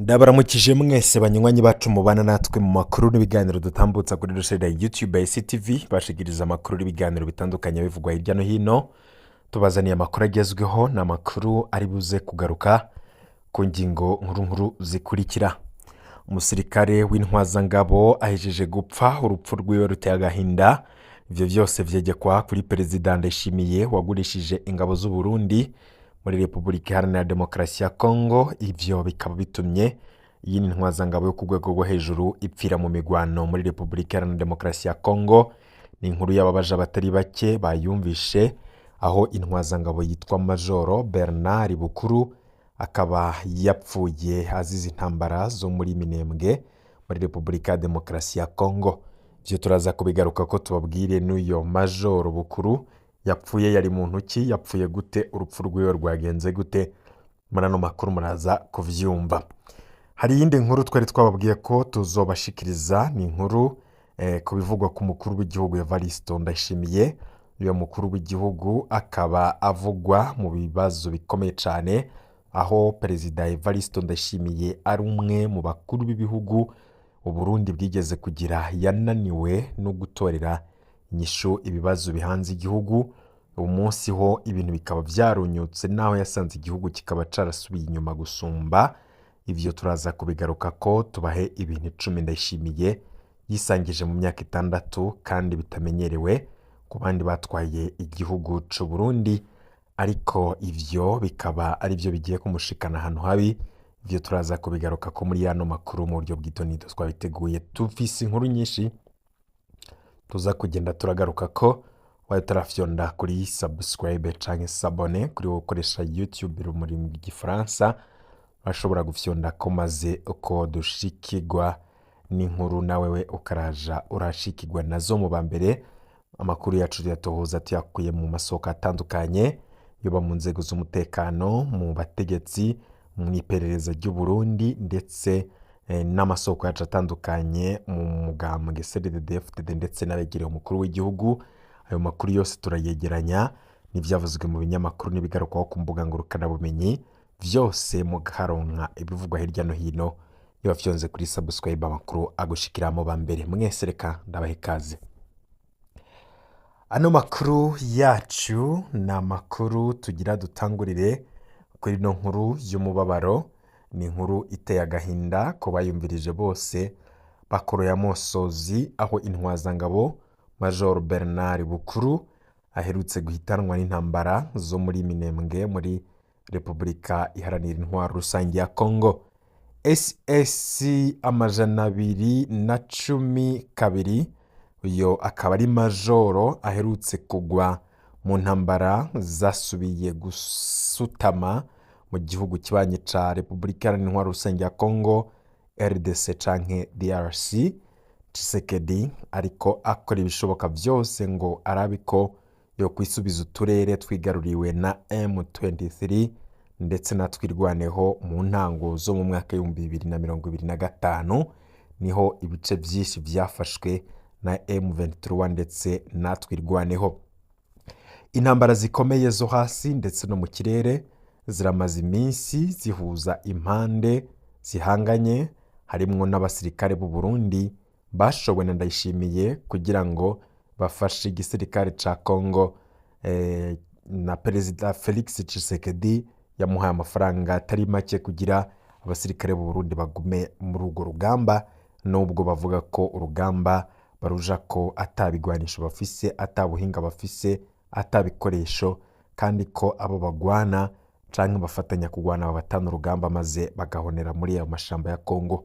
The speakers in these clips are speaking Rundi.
Ndabaramukije mwese banywanyi bacu mubana natwe mu makuru n'ibiganiro dutambutsa kuri ruseda YouTube ya ICTV bashigiriza amakuru n'ibiganiro bitandukanye bivugwa hirya no hino. Tubazaniye amakuru agezweho na makuru ari buze kugaruka ku ngingo nkuru zikurikira. Umusirikare w'intwazangabo ahejeje gupfa, urupfu rwiwe ruteye agahinda. Ivyo vyose vyegekwa kuri Perezida Ndayishimiye wagurishije ingabo z'u Burundi muri Republika Iharanira Demokarasi ya Kongo. Ivyo bikaba bitumye iyi ntwazangabo yo ku rwego rwo hejuru ipfira mu migwano muri Republika Iharanira Demokarasi ya Kongo. Ni inkuru y'ababaje abatari bake bayumvishe, aho intwazangabo yitwa Majoro Bernard Bukuru akaba yapfuye azize intambara zo muri Minembwe muri Republika ya Demokarasi ya Kongo. Ivyo turaza kubigaruka ko tubabwire n'uyo Majoro Bukuru yapfuye yari muntu ki, yapfuye gute, urupfu rwiwe rwagenze gute. Muri ano makuru muraza kuvyumva. Hari yindi nkuru twari twababwiye ko tuzobashikiriza, ni inkuru ku bivugwa ku mukuru w'igihugu Evariste Ndayishimiye. Uyo mukuru w'igihugu akaba avugwa mu bibazo bikomeye cyane, aho Perezida Evariste Ndayishimiye ari umwe mu bakuru b'ibihugu Uburundi bwigeze kugira yananiwe no gutorera inyishu ibibazo bihanze igihugu. Uwo munsi ho ibintu bikaba vyarunyutse, naho yasanze igihugu kikaba carasubiye inyuma gusumba. Ivyo turaza kubigaruka ko tubahe ibintu 10 Ndayishimiye yisangije mu myaka 6 kandi bitamenyerewe ku bandi batwaye igihugu c'u Burundi, ariko ivyo bikaba ari byo bigiye kumushikana ahantu habi. Ivyo turaza kubigaruka ko muri yano makuru mu buryo bw'itonito twabiteguye. Tufise inkuru nyinshi tuza kugenda turagaruka ko. Wayo tarafyonda kuri subscribe canke s'abone kuri ukoresha YouTube muri mu gifaransa, bashobora gufyonda ko maze uko dushikirwa n'inkuru nawewe ukaraja urashikirwa nazo mu bambere. Amakuru yacu yatohoza tuyakuye mu masoko atandukanye, yoba mu nzego z'umutekano, mu bategetsi, mu iperereza ry'u Burundi, ndetse n'amasoko yacu atandukanye mu mugambwe CNDD-FDD ndetse n'abegereye umukuru w'igihugu. Ayo makuru yose turayegeranya n'ivyavuzwe mu binyamakuru n'ibigarukwaho ku mbuga ngurukana bumenyi, vyose mugaronka ibivugwa hirya no hino. Iyo fyonze kuri subscribe amakuru agushikira mu bambere. Mwese reka ndabahe kaze. Ano makuru yacu na makuru tugira dutangurire kuri no nkuru y'umubabaro. Ni inkuru iteye agahinda ko bayumvirije bose bakoro ya Mosozi, aho intwazangabo Major Bernard Bukuru aherutse guhitanwa n'intambara zo muri Minembwe muri Republika Iharanira Intwaro Rusange ya Kongo. SS amajana 212, uyo akaba ari Majoro aherutse kugwa mu ntambara zasubiye gusutama mu gihugu kibanye ca Republika Iharanira Intwaro Rusange ya Kongo RDC canke DRC. Tshisekedi ariko akora ibishoboka byose ngo arabiko yo kwisubiza uturere twigaruriwe na M23 ndetse natwirwaneho mu ntango zo mu mwaka 2025. Niho ibice byinshi byafashwe na M23 ndetse natwirwaneho. Intambara zikomeye zo hasi ndetse no mu kirere ziramaze iminsi zihuza impande zihanganye, harimwo n'abasirikare b'u Burundi bashowe na Ndayishimiye kugira ngo bafashe igisirikare ca Kongo. Na Perezida Felix Tshisekedi yamuhaye amafaranga atari make kugira abasirikare b'u Burundi bagume muri urwo rugamba, nubwo bavuga ko urugamba baruja ko atabigwanisho bafise, atabuhinga bafise, atabikoresho, kandi ko abo bagwana canke bafatanya kugwana babatana urugamba maze bagahonera muri ayo mashamba ya Kongo.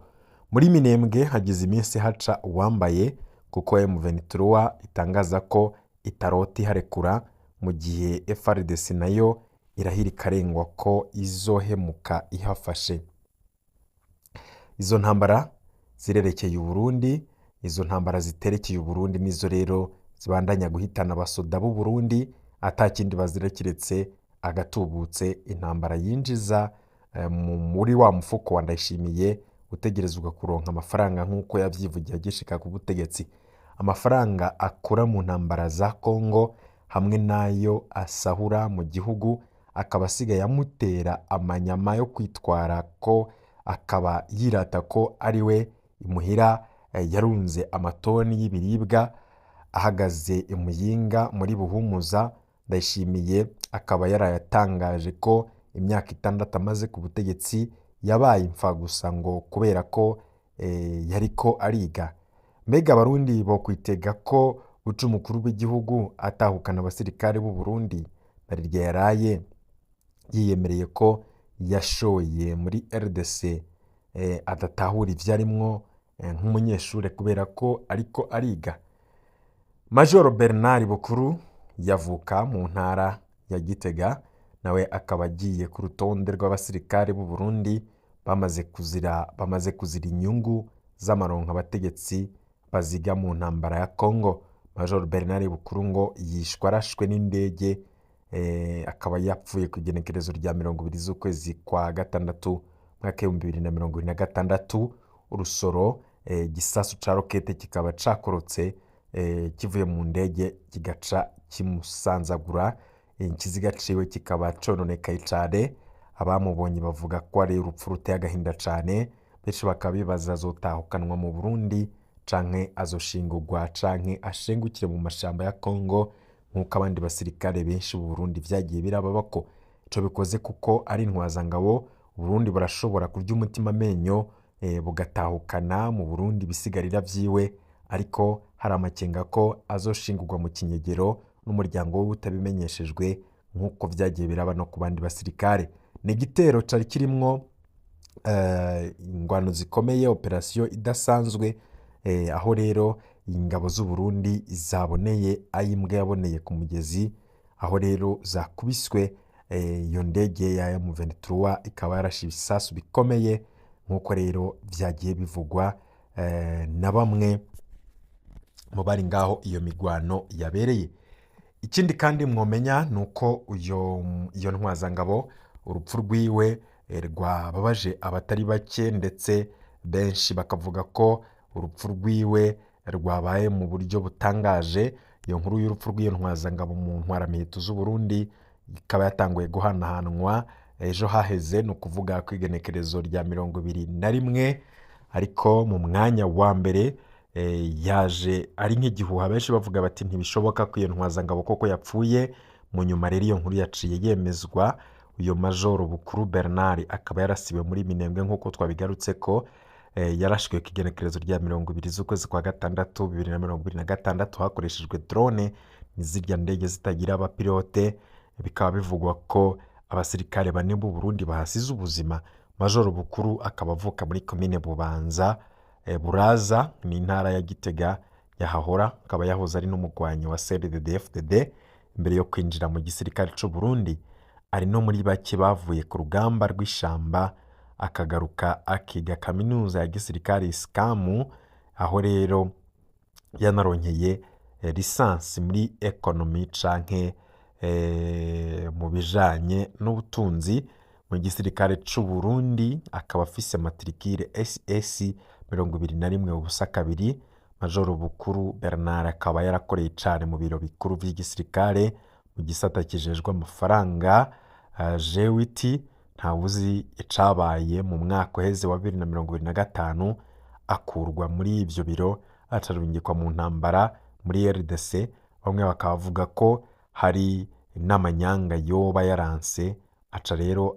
Muri Minembwe hagize iminsi haca uwambaye, kuko M23 itangaza ko itaroti harekura, mu gihe FARDC nayo irahira ikarengwa ko izohemuka ihafashe. Izo ntambara zirerekeye u Burundi, izo ntambara ziterekeye u Burundi nizo rero zibandanya guhitana abasoda b'u Burundi atakindi bazira kiretse agatubutse. Intambara yinjiza muri wa mufuko wa Ndayishimiye utegerezwa kuronka amafaranga nk'uko yavyivugiye agishika ku butegetsi. Amafaranga akura mu ntambara za Kongo hamwe nayo asahura mu gihugu, akaba asigaye amutera amanyama yo kwitwara ko akaba yirata ko ari we imuhira yarunze amatoni y'ibiribwa ahagaze imuyinga muri Buhumuza. Ndayishimiye akaba yarayatangaje ko imyaka 6 amaze ku butegetsi yabaye imfagusa ngo kubera ko yariko ariga. Mbega abarundi bo kwitega ko guca umukuru w'igihugu atahukana abasirikare b'u Burundi? Narirya yaraye yiyemereye ko yashoye muri RDC adatahura ivyo arimwo nk'umunyeshure kubera ko ariko ariga. Major Bernard Bukuru yavuka mu ntara ya Gitega, nawe akaba agiye ku rutonde rw'abasirikare b'u Burundi bamaze kuzira inyungu z'amaronko abategetsi baziga mu ntambara ya Congo. Major Bernard Bukuru ngo yishwe arashwe n'indege, akaba yapfuye ku igenekerezo rya 20 z'ukwezi kwa gatandatu mwaka 2026. Urusoro gisasu ca rokete kikaba cakorotse kivuye mu ndege kigaca kimusanzagura, ikiziga ciwe kikaba cononekaye cane. Abamubonye bavuga ko ari urupfu ruteye agahinda cane, benshi bakaba bibaza azotahukanwa mu Burundi canke azoshingurwa canke ashengukire mu mashamba ya Congo nk'uko abandi basirikare benshi b'u Burundi vyagiye birababako. Ico bikoze kuko ari intwazangabo, Burundi burashobora kurya umutima amenyo bugatahukana mu Burundi bisigarira vyiwe, ariko hari amakenga ko azoshingurwa mu kinyegero n'umuryango we utabimenyeshejwe nk'uko vyagiye biraba no ku bandi basirikare. Ni igitero cari kirimwo ingwano zikomeye, operasiyo idasanzwe, aho rero ingabo z'u Burundi zaboneye ayimbwa yaboneye ku mugezi, aho rero zakubiswe iyo ndege ya M23 ikaba yarashe ibisasu bikomeye nk'uko rero vyagiye bivugwa na bamwe mu bari ngaho iyo migwano yabereye. Ikindi kandi mwomenya nuko iyo ntwazangabo urupfu rwiwe rwababaje abatari bake, ndetse benshi bakavuga ko urupfu rwiwe rwabaye mu buryo butangaje. Iyo nkuru y'urupfu rw'iyo ntwazangabo mu ntwaramiheto z'u Burundi ikaba yatanguye guhanahanwa ejo haheze, ni ukuvuga ku igenekerezo rya 21, ariko mu mwanya wa mbere yaje ari nk'igihuha, benshi bavuga bati ntibishoboka ko iyo ntwazangabo koko yapfuye. Mu nyuma rero iyo nkuru yaciye yemezwa. Uyo Major Bukuru Bernard akaba yarasiwe muri Minembwe nk'uko twabigarutse ko yarashwe ku igenekerezo rya 20 z'ukwezi kwa gatandatu 2026 hakoreshejwe drone n'izirya ndege zitagira abapilote. Bikaba bivugwa ko abasirikare bane b'u Burundi bahasize ubuzima. Major Bukuru akaba avuka muri komine Bubanza Buraza ni intara ya Gitega yahahora, akaba yahoze ari n'umugwanyi wa CNDD-FDD imbere yo kwinjira mu gisirikare c'u Burundi. Ari no muri bake bavuye ku rugamba rw'ishamba akagaruka akiga kaminuza ya gisirikare SCAMU, aho rero yanaronkeye lisansi muri economy canke mu bijanye n'ubutunzi mu gisirikare c'u Burundi. Akaba afise matricule SS 21 Major Bukuru Bernard akaba yarakoreye cane mu biro bikuru vy'igisirikare mu gisata kijejwe amafaranga JWT. Ntawuzi icabaye mu mwaka uheze wa 2025 akurwa muri ivyo biro acarungikwa mu ntambara muri RDC. Bamwe bakavuga ko hari n'amanyanga yoba yaranse, aca rero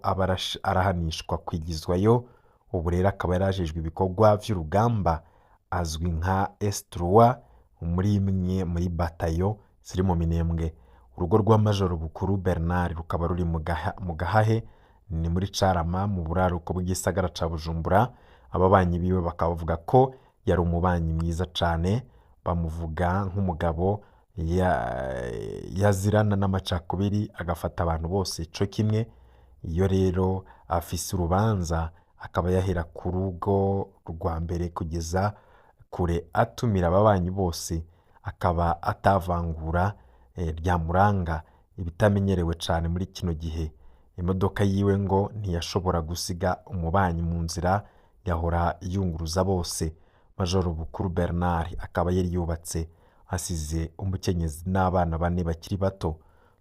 arahanishwa kwigizwayo. Ubu rero akaba yarajejwe ibikorwa vy'urugamba, azwi nka S3 muri batayo ziri mu Minembwe. Urugo rwa Major Bukuru Bernard rukaba ruri mu Gahahe, ni muri Carama mu buraruko bw'igisagara ca Bujumbura. Ababanyi biwe bakavuga ko yari umubanyi mwiza cane, bamuvuga nk'umugabo yazirana n'amacakubiri agafata abantu bose co kimwe. Iyo rero afise urubanza akaba yahera ku rugo rwa mbere kugeza kure atumira ababanyi bose, akaba atavangura ryamuranga, ibitamenyerewe cane muri kino gihe. Imodoka yiwe ngo ntiyashobora gusiga umubanyi mu nzira, yahora yunguruza bose. Major Bukuru Bernard akaba yari yubatse, asize umukenyezi n'abana 4 bakiri bato.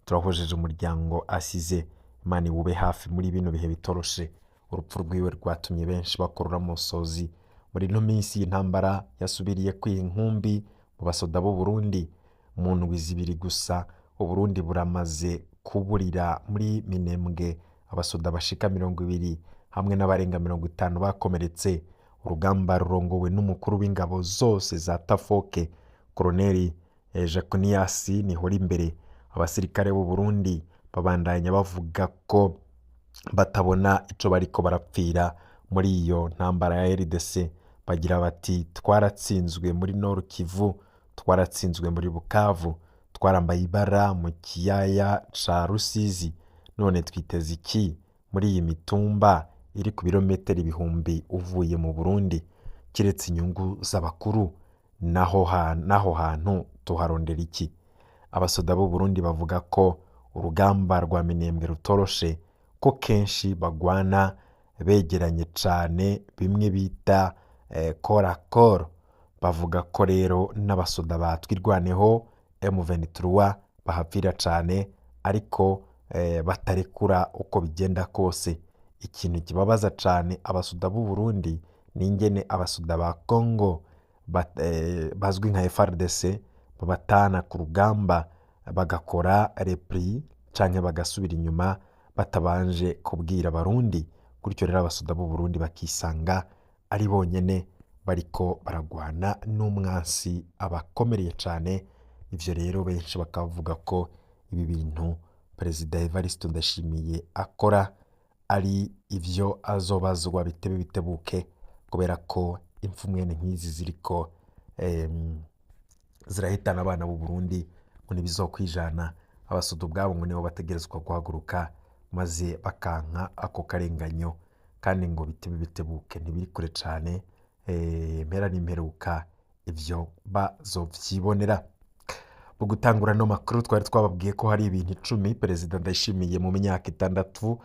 Turahojeje umuryango asize, Imana iwube hafi muri bino bihe bitoroshe. urupfu rwiwe rwatumye benshi bakorora musozi. Muri ino minsi y'intambara yasubiriye kwiha inkumbi mu basoda b'u Burundi. Mu ndwi zibiri gusa Uburundi buramaze kuburira muri Minembwe abasoda bashika 20 hamwe n'abarenga 50 bakomeretse. Urugamba rurongowe n'umukuru w'ingabo zose za Tafoke, Koloneli Jaconias Nihorimbere. Abasirikare b'u Burundi babandanya bavuga ko batabona ico bariko barapfira muri iyo ntambara ya RDC. Bagira bati twaratsinzwe muri Nord Kivu, twaratsinzwe muri Bukavu, twarambaye ibara mu kiyaya ca Rusizi, none twiteze iki muri iyi mitumba iri ku birometero ibihumbi uvuye mu Burundi, kiretse inyungu z'abakuru? Naho hantu tuharondera iki? Abasoda b'u Burundi bavuga ko urugamba rwa Minembwe rutoroshe, ko kenshi bagwana begeranye cane, bimwe bita corps. Bavuga ko rero n'abasoda batwirwaneho M23 bahapfira cane, ariko batarekura uko bigenda kose. Ikintu kibabaza cane abasoda b'u Burundi ni ingene abasoda ba Congo bazwi nka FARDC babatana ku rugamba bagakora repli canke bagasubira inyuma batabanje kubwira Abarundi. Gutyo rero abasoda b'u Burundi bakisanga ari bonyene bariko baragwana n'umwansi abakomereye cane. Ivyo rero benshi bakavuga ko ibi bintu Perezida Evariste Ndayishimiye akora ari ivyo azobazwa bitebe bitebuke, kubera ko impfu mwene nk'izi ziriko zirahitana abana b'u Burundi ngo ntibizokwijana. Abasoda ubwabo ngo nibo bategerezwa guhaguruka maze bakanka ako karenganyo, kandi ngo bitebe bitebuke ntibiri kure cane. Mpera n'imperuka ivyo bazovyibonera. Mu gutangura no makuru twari twababwiye ko hari ibintu 10 Perezida Ndayishimiye mu myaka 6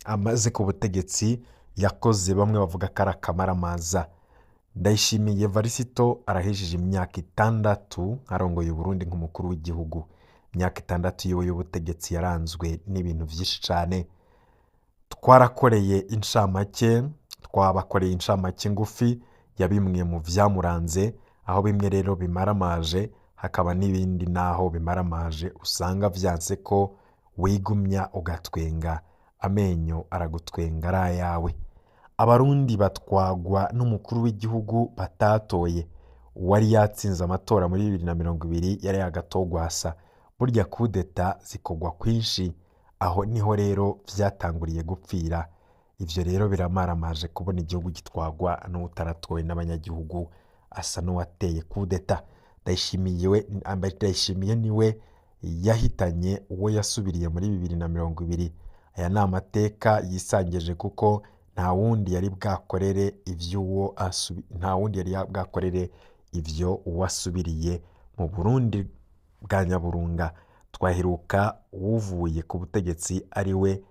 amaze ku butegetsi yakoze, bamwe bavuga ko ari akamaramaza. Ndayishimiye Varisito arahejeje imyaka 6 arongoye Burundi nk'umukuru w'igihugu. Imyaka 6 yiwe y'ubutegetsi yaranzwe n'ibintu vyinshi cane. Twabakoreye inshamake ngufi ya bimwe mu vyamuranze, aho bimwe rero bimaramaje, hakaba n'ibindi naho bimaramaje usanga vyanse ko wigumya ugatwenga, amenyo aragutwenga ari ayawe. Abarundi batwagwa n'umukuru w'igihugu batatoye. Uwari yatsinze amatora muri 2020 yari Agatogwasa. Burya kudeta zikogwa kwinshi, aho niho rero vyatanguriye gupfira. Ivyo rero biramaramaje kubona igihugu gitwagwa n'utaratowe n'abanyagihugu, asa n'uwateye kudeta. Ndayishimiye niwe yahitanye uwo yasubiriye muri 2020. Aya ni amateka yisangeje kuko nta wundi yari bwakorere ivyo uwasubiriye mu Burundi bwa Nyaburunga. Twaheruka uvuye ku butegetsi ari we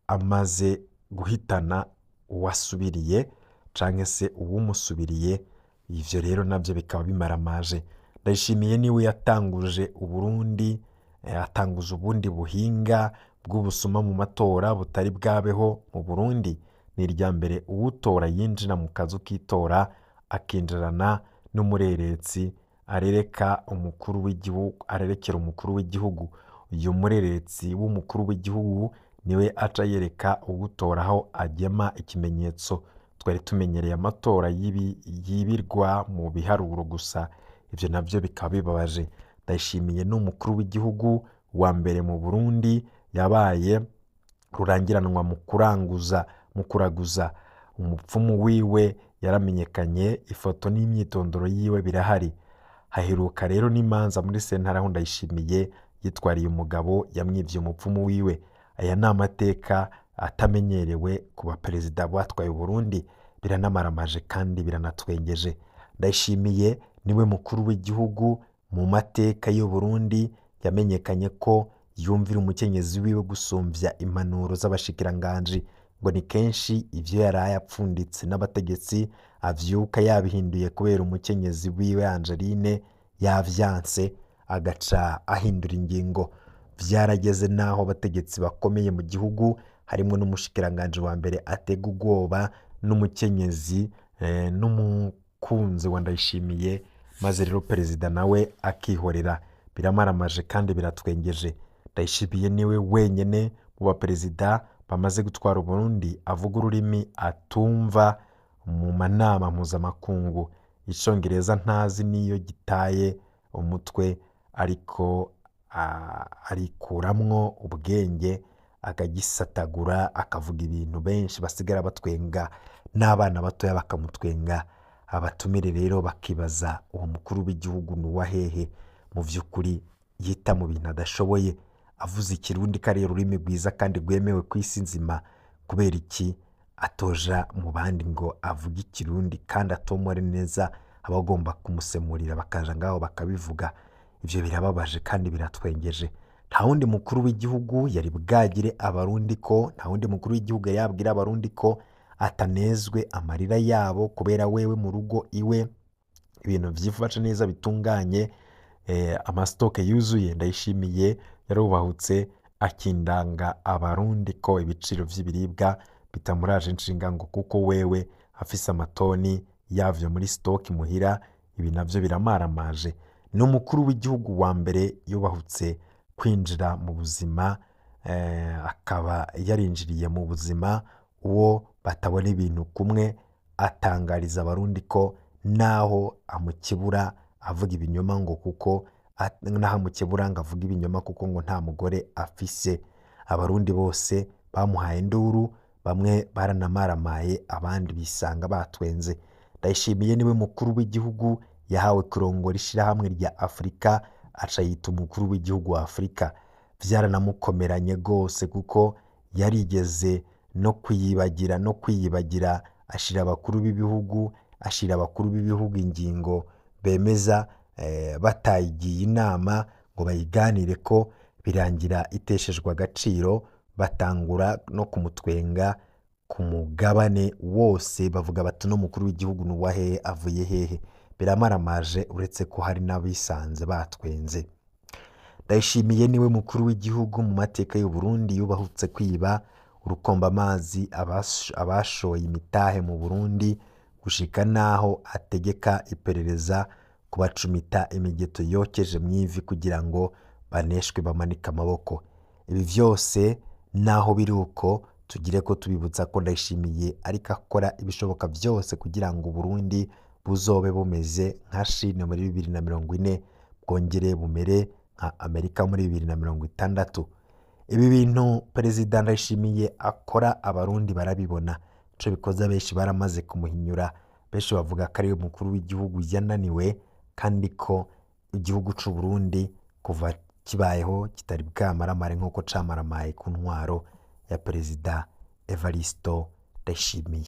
amaze guhitana uwasubiriye canke se uwumusubiriye. Ivyo rero navyo bikaba bimaramaje. Ndayishimiye niwe yatanguje Uburundi, atanguza ubundi buhinga bw'ubusuma mu matora butari bwabeho mu Burundi. Ni irya mbere uwutora yinjira mu kazu k'itora akinjirana n'umureretsi arerekera umukuru w'igihugu. Uyu mureretsi w'umukuru w'igihugu niwe aca yereka uwutoraho agema ikimenyetso. Twari tumenyereye amatora yibirwa mu biharuro gusa. Ivyo navyo bikaba bibabaje. Ndayishimiye n'umukuru w'igihugu wa mbere mu Burundi yabaye rurangiranwa mu kuraguza. Umupfumu wiwe yaramenyekanye, ifoto n'imyitondoro yiwe birahari. Haheruka rero n'imanza muri sentare aho Ndayishimiye yitwariye umugabo yamwivye umupfumu wiwe. Aya ni amateka atamenyerewe ku baperezida batwaye Burundi. Biranamaramaje kandi biranatwengeje. Ndayishimiye niwe mukuru w'igihugu mu mateka y'u Burundi yamenyekanye ko yumvira umukenyezi wiwe gusumvya impanuro z'abashikiranganji. Ngo ni kenshi ivyo yaraye apfunditse n'abategetsi avyuka yabihinduye kubera umukenyezi wiwe Angeline yavyanse, agaca ahindura ingingo. Vyarageze naho abategetsi bakomeye mu gihugu harimo n'umushikiranganje wa mbere atega ubwoba n'umukenyezi n'umukunzi wa Ndayishimiye, maze rero perezida nawe akihorera. Biramaramaje kandi biratwengeje. Ndayishimiye niwe wenyene mu baperezida bamaze gutwara Uburundi avuga ururimi atumva mu manama mpuzamakungu. Icongereza ntazi niyo gitaye umutwe, ariko arikuramwo ubwenge akagisatagura, akavuga ibintu benshi basigara batwenga, n'abana batoya bakamutwenga. Abatumire rero bakibaza uwo mukuru w'igihugu ni uwahehe? Mu vy'ukuri yita mu bintu adashoboye, avuze ikirundi ko ari ururimi rwiza kandi rwemewe ku isi nzima, kubera iki atoja mu bandi ngo avuge ikirundi kandi atomore neza abagomba kumusemurira bakaja ngaho bakabivuga? Ivyo birababaje kandi biratwengeje. Nta wundi mukuru w'igihugu yari bwagire abarundi ko, nta wundi mukuru w'igihugu yari yabwira abarundi ko atanezwe amarira yabo kubera wewe mu rugo iwe ibintu vyifashe neza bitunganye, amastoke yuzuye. Ndayishimiye yarubahutse akindanga abarundi ko ibiciro vy'ibiribwa bitamuraje inshinga, ngo kuko wewe afise amatoni yavyo muri stoke muhira. Ibi navyo biramaramaje. N'umukuru w'igihugu wa mbere yubahutse kwinjira mu buzima, akaba yarinjiriye mu buzima uwo batabona ibintu kumwe, atangariza abarundi ko naho amukebura avuga ibinyoma ngo kuko naho amukebura ngo avuga ibinyoma kuko ngo nta mugore afise. Abarundi bose bamuhaye induru, bamwe baranamaramaye, abandi bisanga batwenze. Ndayishimiye niwe mukuru w'igihugu yahawe kurongora ishirahamwe rya Afrika, aca yita umukuru w'igihugu wa Afrika. Vyaranamukomeranye gose kuko yarigeze no kwiyibagira ashira abakuru b'ibihugu ingingo bemeza batayigiye inama ngo bayiganire ko, birangira iteshejwe agaciro, batangura no kumutwenga ku mugabane wose, bavuga bati no mukuru w'igihugu ni uwahehe, avuye hehe? Biramaramaje, uretse ko hari n'abisanze batwenze. Ndayishimiye niwe mukuru w'igihugu mu mateka y'u Burundi yubahutse kwiba urukomba amazi abashoye imitahe mu Burundi, gushika naho ategeka iperereza kubacumita imigeto yokeje mw'ivi kugira ngo baneshwe bamanika amaboko. Ibi vyose naho biri uko, tugire ko tubibutsa ko Ndayishimiye ariko akora ibishoboka vyose kugira ngo Burundi buzobe bumeze nka Chine muri 2040, bwongere bumere nka Amerika muri 2060. Ibi bintu perezida Ndayishimiye akora abarundi barabibona. Ico bikoze benshi baramaze kumuhinyura, benshi bavuga ko ari umukuru w'igihugu yananiwe, kandi ko igihugu c'u Burundi kuva kibayeho kitari bwamaramare nk'uko camaramaye ku ntwaro ya perezida Evaristo Ndayishimiye.